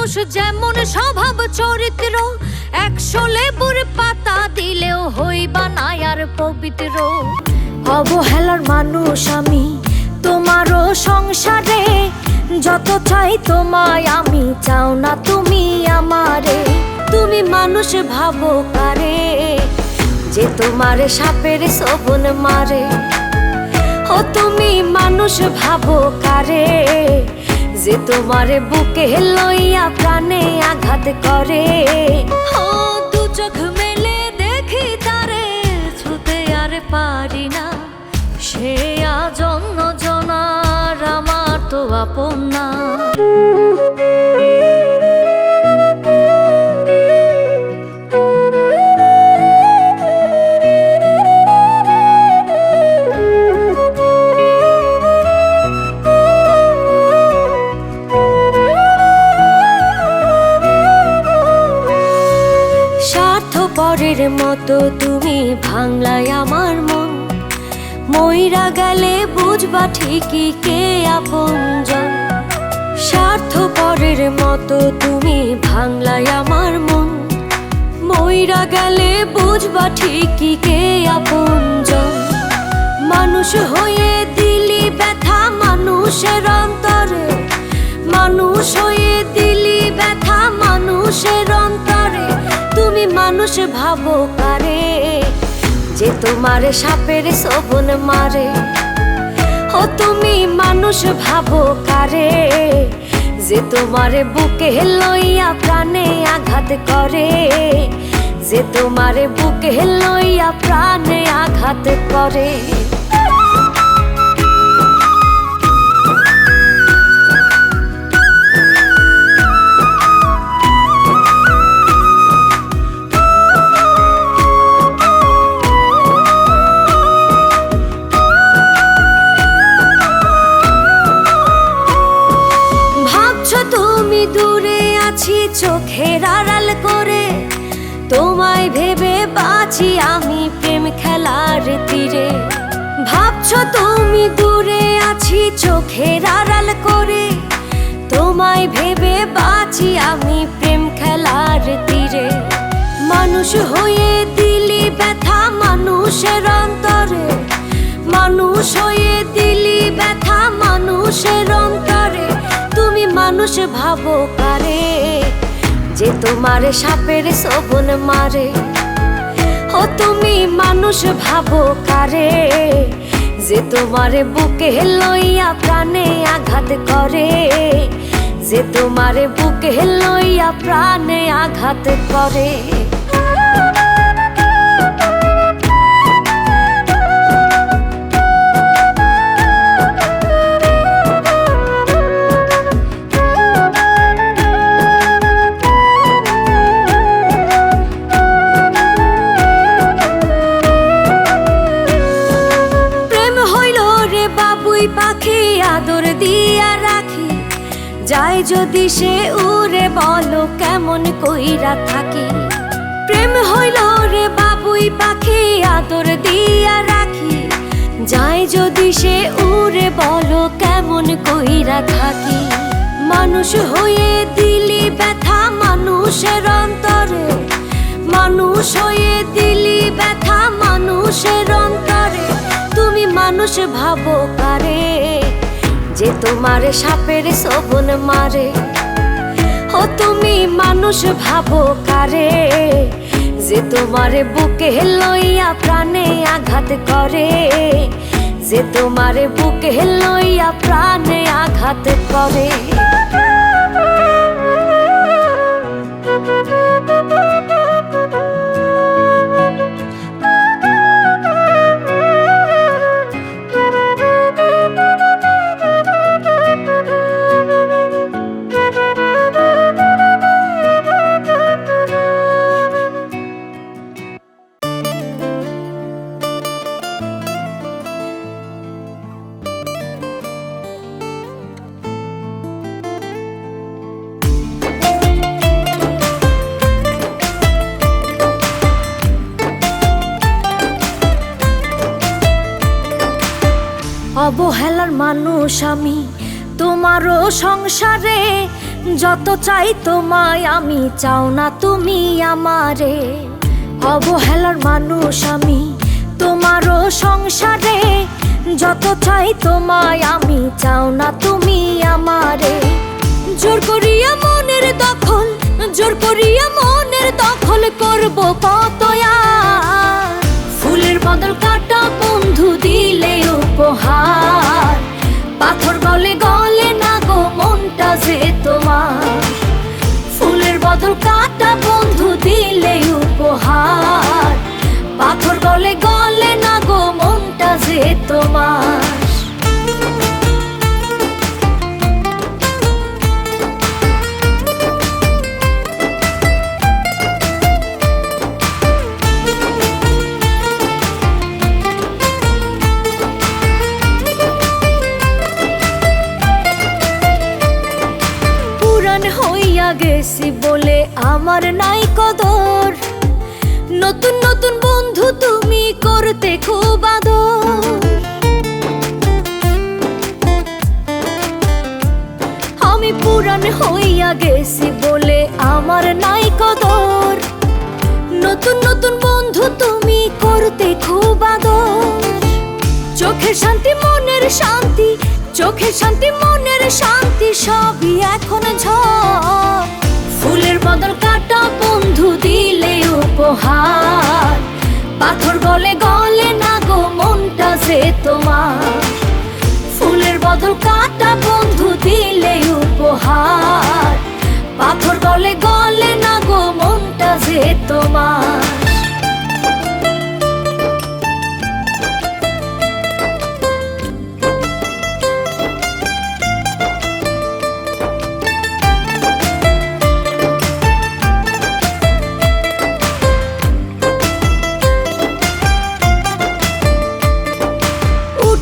মানুষ যেমন স্বভাব চরিত্র, 100 লেবুর পাতা দিলেও হইবা না আর পবিত্র। অবহেলার মানুষ আমি তোমারও সংসারে, যত চাই তোমায় আমি, চাও না তুমি আমারে। তুমি মানুষ ভাবো কারে, যে তোমারে সাপের ছোবল মারে। ও তুমি মানুষ ভাবো কারে, যে তোমারে বুকে লইয়া প্রাণে আঘাত করে। ও দু চোখ মেলে দেখি তারে, ছুতে আর পারি না। সে আজ অন্য জনার, আমার তো আপন না। স্বার্থপরের মতো তুমি ভাঙলাই আমার মন, মইরা গেলে বুঝবা ঠিকই কে আপনজন। স্বার্থপরের মতো তুমি ভাঙলাই আমার মন, মইরা গেলে বুঝবা ঠিকই কে আপনজন। মানুষ হয়ে দিলি ব্যথা মানুষের অন্তরে, মানুষ হয়ে দিলি ব্যথা মানুষের অন্তরে। তুমি মানুষ ভাবো কারে, যে তোমারে সাপের ছোবল মারে। ও তুমি মানুষ ভাবো কারে, যে তোমারে বুকে লইয়া প্রাণে আঘাত করে। যে তোমারে বুকে লইয়া প্রাণে আঘাত করে। তুমি দূরে আছি চোখের আড়াল করে, তোমায় ভেবে বাঁচি আমি প্রেম খেলার তীরে। ভাবছো তুমি দূরে আছি চোখের আড়াল করে, তোমায় ভেবে বাঁচি আমি প্রেম খেলার তীরে। মানুষ হয়ে দিলি ব্যথা মানুষের অন্তরে, মানুষ হয়ে দিলি ব্যথা মানুষের অন্তরে। তুমি মানুষ ভাবো কারে, যে তোমারে সাপের ছোবল মারে। ও তুমি মানুষ ভাবো কারে, যে তোমারে বুকে লইয়া প্রাণে আঘাত করে। যে তোমারে বুকে লইয়া প্রাণে আঘাত করে। পাখি আদর দিয়া রাখি, যাই যদি সে উড়ে বলো কেমন কইরা থাকি। প্রেম হইল রে বাবুই পাখি আদর দিয়া রাখি, যাই যদি সে উড়ে বলো কেমন কইরা থাকি। মানুষ হয়ে দিলি ব্যথা মানুষের অন্তরে, মানুষ হয়ে দিলি ব্যথা মানুষের অন্তরে। তুমি মানুষ ভাবো কারে, যে তোমারে সাপের ছোবল মারে। ও তুমি মানুষ ভাবো কারে, যে তোমারে বুকে লইয়া প্রাণে আঘাত করে। যে তোমারে বুকে লইয়া প্রাণে আঘাত করে। অবহেলার মানুষ আমি তোমারও সংসারে, যত চাই তোমায় আমি, চাও না তুমি আমারে। অবহেলার মানুষ আমি তোমারও সংসারে, যত চাই তোমায় আমি, চাও না তুমি আমারে। জোর করিয়া মনের দখল, জোর করিয়া মনের দখল করব কত আর। ফুলের বদল কাটা বন্ধু দিলে উপহার, পাথর গলে গলে না গো মনটা যে তোমার। ফুলের বদল কাটা বন্ধু দিলে উপহার, পাথর গলে গলে না গো মনটা যে তোমার। হইয়া গেছি বলে আমার নাই কদর, নতুন নতুন বন্ধু তুমি করতে খুব আদর। আমি পুরান হইয়া গেছি বলে আমার নাই কদর, নতুন নতুন বন্ধু তুমি করতে খুব আদর। চোখের শান্তি মনের শান্তি, চোখের শান্তি মনের শান্তি সবই এখন ঝড়। ফুলের বদল কাটা বন্ধু দিলে উপহার, পাথর গলে গলে না গো মনটা যে তোমার। ফুলের বদল কাটা বন্ধু দিলে উপহার, পাথর গলে গলে না গো মনটা যে তোমার।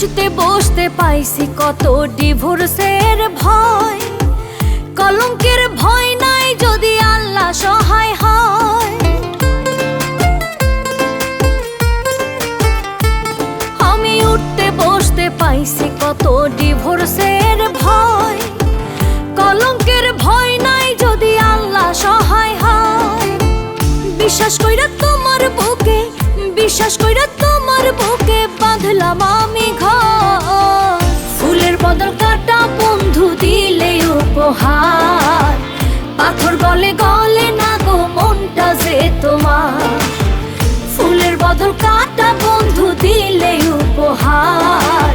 উঠতে বসতে পাইছি কত ডিভোর্সের ভয়, কলঙ্কের ভয় নাই যদি আল্লাহ সহায় হয়। আমি উঠতে বসতে পাইছি কত ডিভোর্সের ভয়, কলঙ্কের ভয় নাই যদি আল্লাহ সহায় হয়। বিশ্বাস কইরা তোমার বুকে, বিশ্বাস কইরা তোমার বুকে বাঁধলাম আমি ঘর। ফুলের বদল কাটা বন্ধু দিলে উপহার, পাথর গলে গলে না গো মনটা যে তোমার। ফুলের বদল কাটা বন্ধু দিলে উপহার,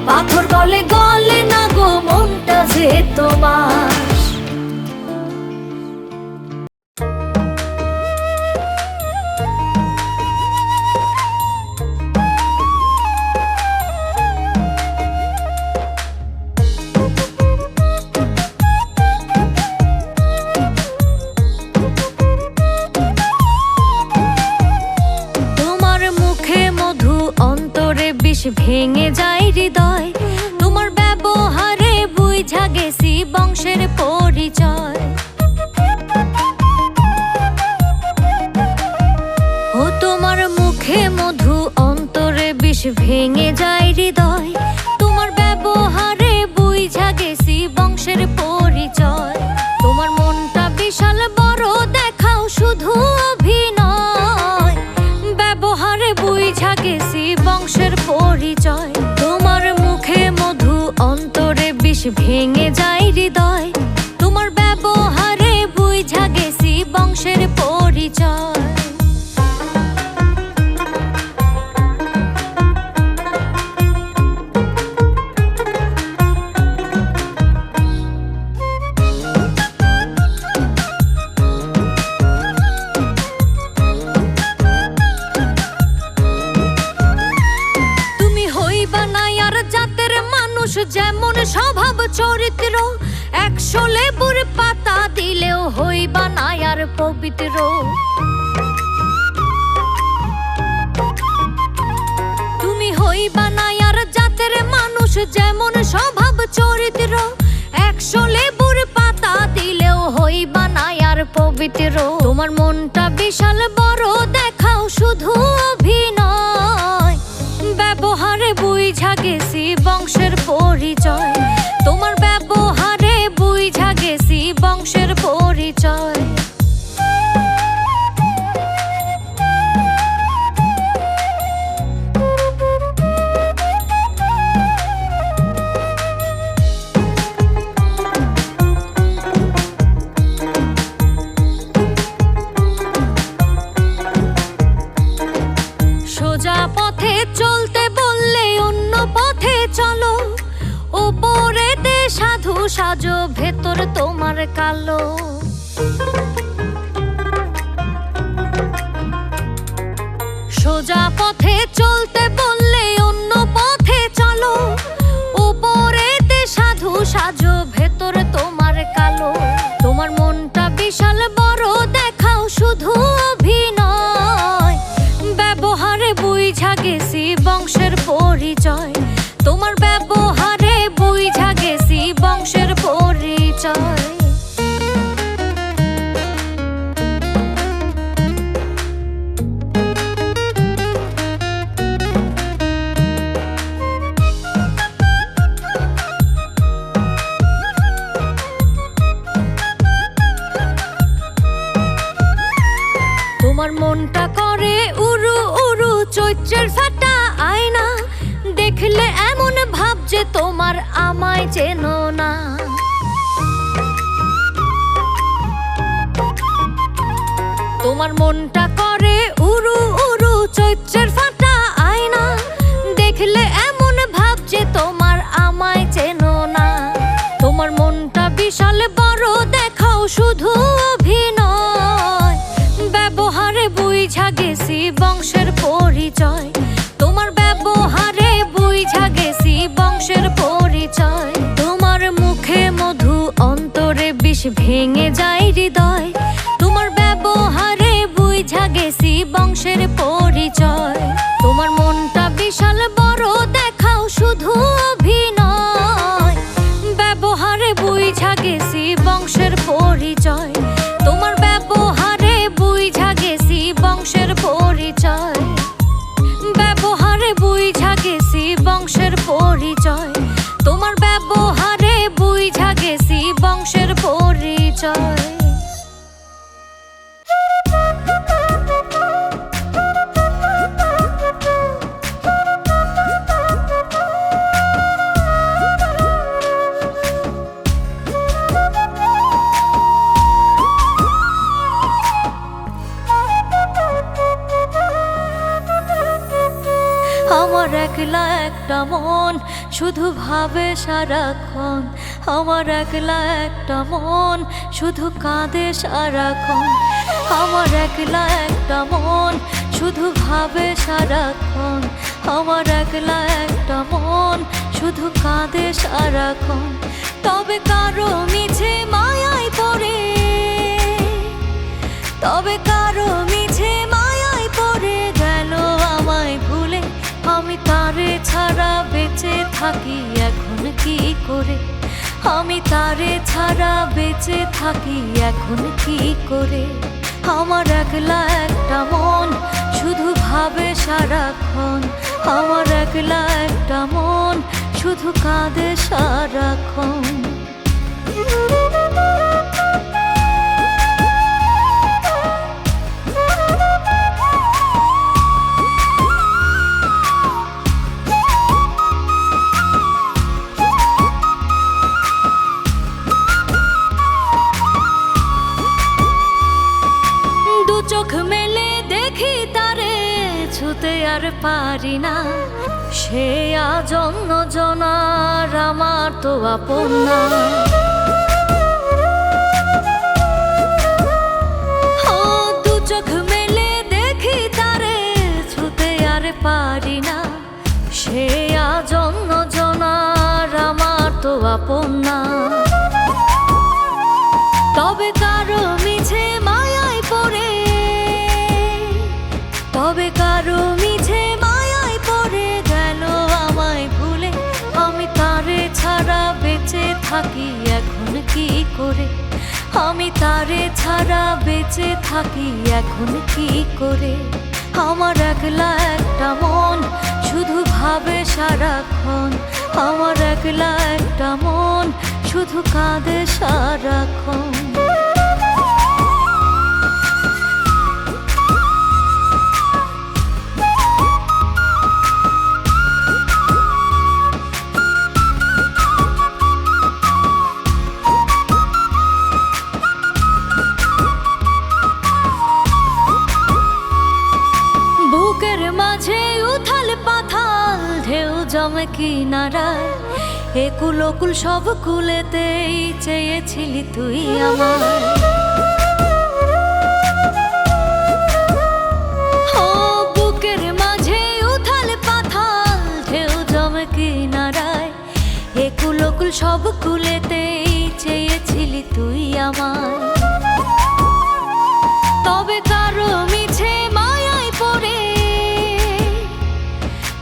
পাথর গলে গলে না গো মনটা যে তোমার। ভেঙে যায় হৃদয়, তোমার ব্যবহারে বুঝা গেছি বংশের পরিচয়। ও তোমার মুখে মধু অন্তরে বিষ ভেঙে যায় হৃদয়, তোমার ব্যবহারে বুঝা গেছি বংশের পরিচয়। তোমার মনটা বিশাল বড় দেখাও শুধু অভিনয়, ব্যবহারে বুঝা গেছি বংশের পরিচয়। তোমার মুখে মধু অন্তরে বিষ ভেঙে যায় হৃদয়, তোমার ব্যবহারে বুঝা গেছি বংশের পরিচয়। যেমন স্বভাব চরিত্র, 100 লেবুর পাতা দিলেও হইবা না আর পবিত্র। তুমি হইবা না আর জাতের মানুষ, যেমন স্বভাব চরিত্র, 100 লেবুর পাতা দিলেও হইবা না আর পবিত্র। তোমার মনটা বিশাল বড় দেখাও শুধু অভিনয়, ব্যবহারে বুঝা গেছি বংশের পরিচয়। তোমার ব্যবহারে বুঝা গেছি সাজো ভেতর তোমার কালো। সোজা পথে চলতে বললে অন্য পথে চলো, উপরেতে সাধু সাজো ভেতর তোমার কালো। তোমার মনটা বিশাল বড় দেখাও শুধু অভিনয়, ব্যবহারে বুঝা গেছি বংশের পরিচয়। তোমার ব্যবহারে বুঝা গেছি বংশের পরিচয়। তোমার মনটা করে উরু উরু চৈত্রের ফাটা আয়না, দেখলে এমন ভাব যে তোমার আমায় চেনো না। তোমার মনটা করে উরু উরু চৈত্রের ফাটা আয়না, দেখলে এমন ভাব যে তোমার আমায় চেনো না। তোমার মনটা বিশাল বড় দেখাও শুধু অভিনয়, ব্যবহারে বুঝা গেছি বংশের পরিচয়। তোমার ব্যবহারে বুঝা গেছি বংশের পরিচয়। তোমার মুখে মধু অন্তরে বিষ ভেঙে যায় হৃদয়, তোমার ব্যবহারে বুঝা গেছি বংশের পরিচয়। তোমার মনটা বিশাল বড় দেখাও শুধু অভিনয়, ব্যবহারে বুঝা গেছি বংশের পরিচয়। তোমার ব্যবহারে বুঝা গেছি বংশের পরিচয়, ব্যবহারে বুঝা গেছি বংশের পরিচয়। তোমার ব্যবহারে বুঝা গেছি বংশের পরিচয়। আমার একলা একটা মন শুধু ভাবে সারাক্ষণ, আমার একলা একটা মন শুধু কাঁদে সারাক্ষণ। আমার একলা একটা মন শুধু ভাবে সারাক্ষণ, আমার একলা একটা মন শুধু কাঁদে সারাক্ষণ। তবে কারো মিছে মায়ায় পড়ে, তবে কারো মিছে মায়ায় পড়ে গেল আমায় ভুলে। আমি তারে ছাড়া বেঁচে থাকি এখন কি করে, আমি তারে ছাড়া বেঁচে থাকি এখন কি করে। আমার একলা একটা মন শুধু ভাবে সারাক্ষণ, আমার একলা একটা মন শুধু কাঁদে সারাক্ষণ। চোখ মেলে দেখি তারে ছুতে আর পারি না, সে আজ অন্য জনার আমার তো আপন না। দু চোখ মেলে দেখি তারে ছুতে আর পারি না, সে আজ অন্য জনার আমার তো আপন না। তবে কারো মিছে মায়ায় পড়ে, তবে কারো মিছে মায়ায় পড়ে গেল আমায় ভুলে। আমি তারে ছাড়া বেঁচে থাকি এখন কি করে, আমি তারে ছাড়া বেঁচে থাকি এখন কি করে। আমার একলা একটা মন শুধু ভাবে সারাক্ষণ, আমার একলা একটা মন শুধু কাঁদে সারাক্ষণ। বুকের মাঝে উথাল পাথাল ঢেউ জমে কিনারায়, একুল ওকুল সব কুলেতেই চেয়েছিলি তুই আমার। বুকের মাঝে উথাল পাথাল ঢেউ জমে কিনারায়, একুল ওকুল সব কুলেতেই চেয়েছিলি তুই আমার। তবে কারো মিছে মায়ায় পড়ে,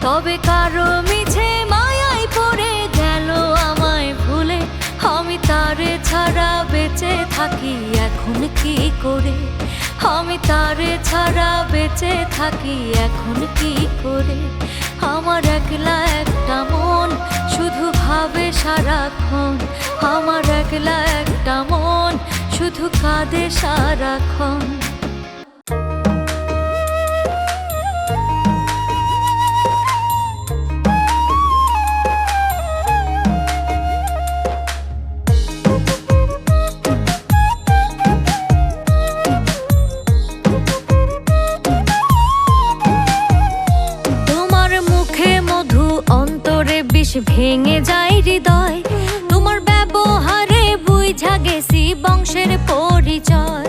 তবে কারো মিছে মায়ায় পড়ে গেল আমায় ভুলে। আমি তারে ছাড়া বেঁচে থাকি এখন কি করে, আমি তারে ছাড়া বেঁচে থাকি এখন কি করে। আমার একলা একটা মন শুধু ভাবে সারাক্ষণ, আমার একলা একটা মন শুধু কাঁদে সারাক্ষণ। বিষ ভেঙে যায় হৃদয়, তোমার ব্যবহারে বুঝা গেছি বংশের পরিচয়।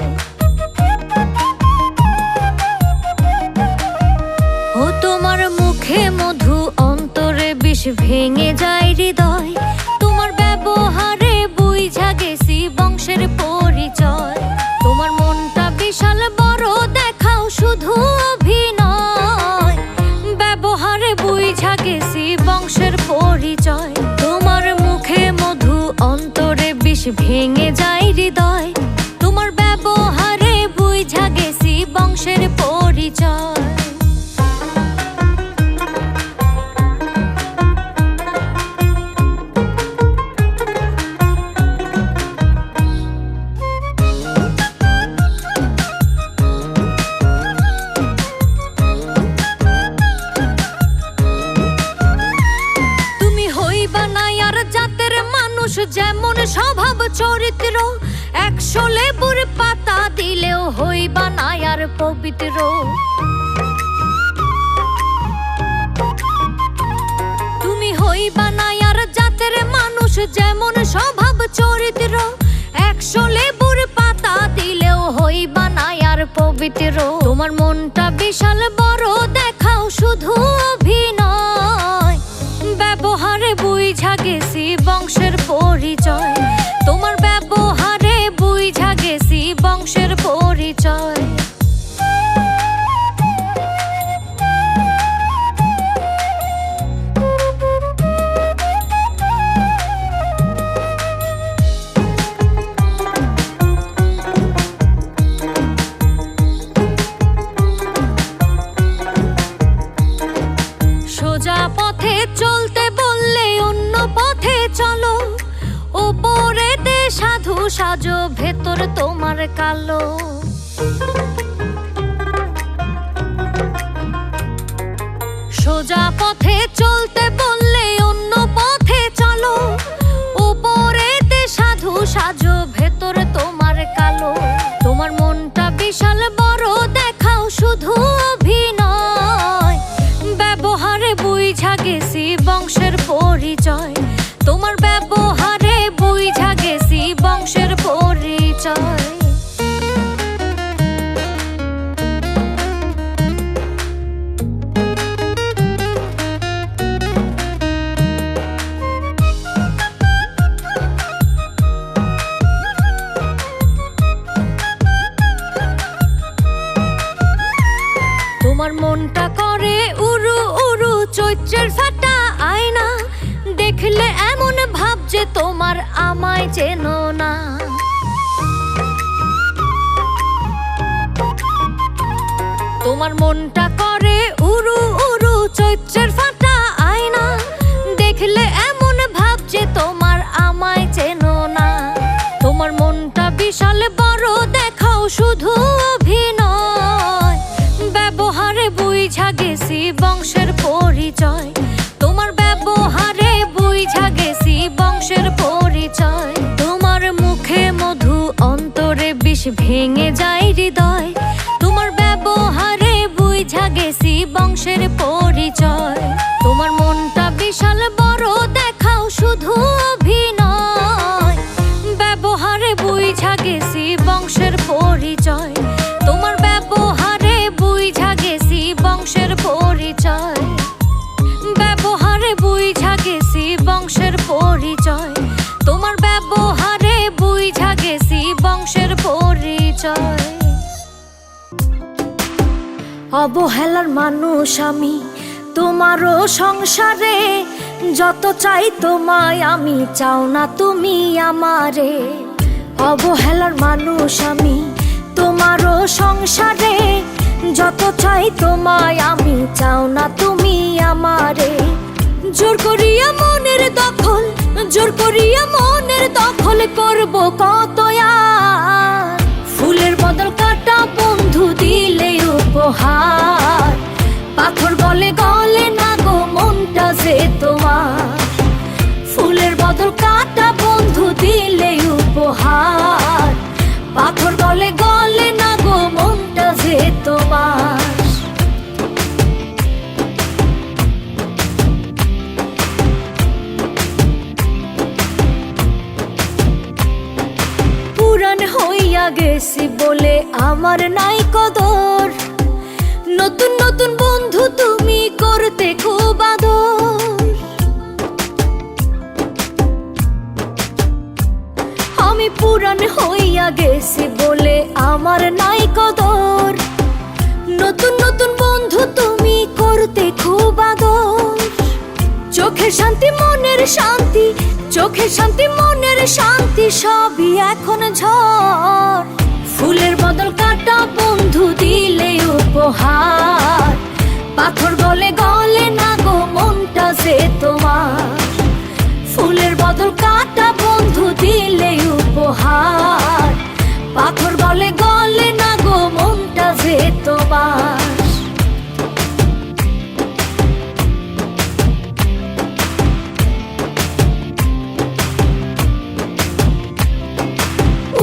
ও তোমার মুখে মধু অন্তরে বিষ ভেঙে যায় হৃদয়, তোমার ব্যবহারে বুঝা গেছি বংশের পরিচয়। তোমার মনটা বিশাল বড় দেখাও শুধু অভিনয়, ব্যবহারে বুঝা গেছি বংশের পরিচয়। তোমার মুখে মধু অন্তরে বিষ ভেঙে যায় হৃদয়, তোমার ব্যবহারে বুঝা গেছি বংশের পরিচয়। যেমন স্বভাব চরিত্র 100 লেবুর পাতা দিলেও হইবা না আর পবিত্র। তুমি হইবা না আর জাতের মানুষ, যেমন স্বভাব চরিত্র 100 লেবুর পাতা দিলেও হইবা না আর পবিত্র। তোমার মনটা বিশাল বড় দেখাও শুধু অভিনয়, ব্যবহারে বুঝা গেছি বংশের পরিচয়। তোমার ব্যবহারে বুঝা গেছি বংশের পরিচয়। সোজা পথে চলতে বললে অন্য পথে চলো, ওপরেতে সাধু সাজো ভেতর তোমার কালো। সোজা পথে চলতে বললে অন্য পথে চলো, ওপরেতে সাধু সাজো ভেতর তোমার কালো। তোমার মনটা বিশাল বড় দেখাও শুধু অভিনয়, ব্যবহারে বুঝা গেছি বংশের পরিচয়। তোমার ব্যবহারে বুঝা গেছি বংশের পরিচয়। তোমার মনটা করে উরু উরু চৈত্রের ফাটা আয়না, দেখলে এমন ভাব যে তোমার আমায় চেনো না। তোমার মনটা করে উরু উরু চৈত্রের ফাটা আয়না, দেখলে এমন ভাব যে তোমার আমায় চেনো না। তোমার মনটা বিশাল বড় দেখাও শুধু অভিনয়, ব্যবহারে বুঝা গেছি বংশের পরিচয়। তোমার ব্যবহারে বুঝা গেছি বংশের পরিচয়। তোমার মুখে মধু অন্তরে বিষ ভেঙে যায় হৃদয়, তোমার ব্যবহারে বুঝা গেছি বংশের পরিচয়। তোমার মনটা বিশাল বড় দেখাও শুধু চাই। অবহেলার মানুষ আমি তোমারও সংসারে, যত চাই তোমায় আমি চাও না তুমি আমারে। অবহেলার মানুষ আমি তোমারও সংসারে, যত চাই তোমায় আমি চাও না তুমি আমারে। জোর করিয়া মনের দখল, জোর করিয়া মনের দখল করব কত আর। ফুলের বদল কাটা বন্ধু দিলে উপহার, পাথর গলে গলে না গো মনটা যে তোমার। ফুলের বদল কাটা বন্ধু দিলে উপহার, পাথর গলে গলে না গো মনটা যে তোমার। পুরান হইয়া গেছি বলে আমার নাই কদর, নতুন নতুন বন্ধু তুমি করতে খুব আদর। আমি পুরান হইয়া গেছি বলে আমার নাই কদর, নতুন নতুন বন্ধু তুমি করতে খুব আদর। চোখের শান্তি মনের শান্তি, চোখের শান্তি মনের শান্তি সবই এখন ঝড়। ফুলের বদল কাটা বন্ধু দিলে উপহার, পাথর গলে গলে না গো মনটা যে তোমার। ফুলের বদল কাটা বন্ধু দিলে উপহার, পাথর গলে গলে না গো মনটা যে তোমার।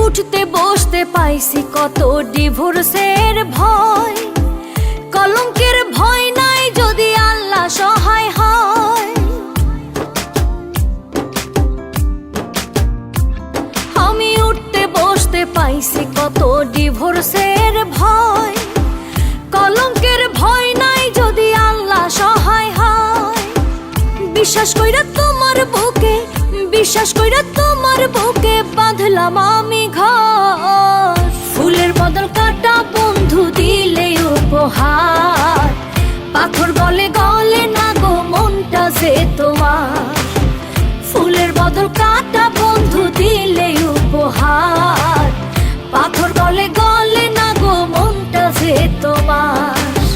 উঠতে বসতে পাইছি কত ডিভোর্সের ভয়, কলঙ্কের ভয় নাই যদি আল্লাহ সহায় হয়। আমি উঠতে বসতে পাইছি কত ডিভোর্সের ভয়, কলঙ্কের ভয় নাই যদি আল্লাহ সহায় হয়। বিশ্বাস কইরা তোমার বুকে, বিশ্বাস কইরা তোমার বুকে বাঁধলাম আমি ঘর। ফুলের বদল কাটা বন্ধু দিলে উপহার, পাথর গলে গলে না গো মনটা যে তোমার। ফুলের বদল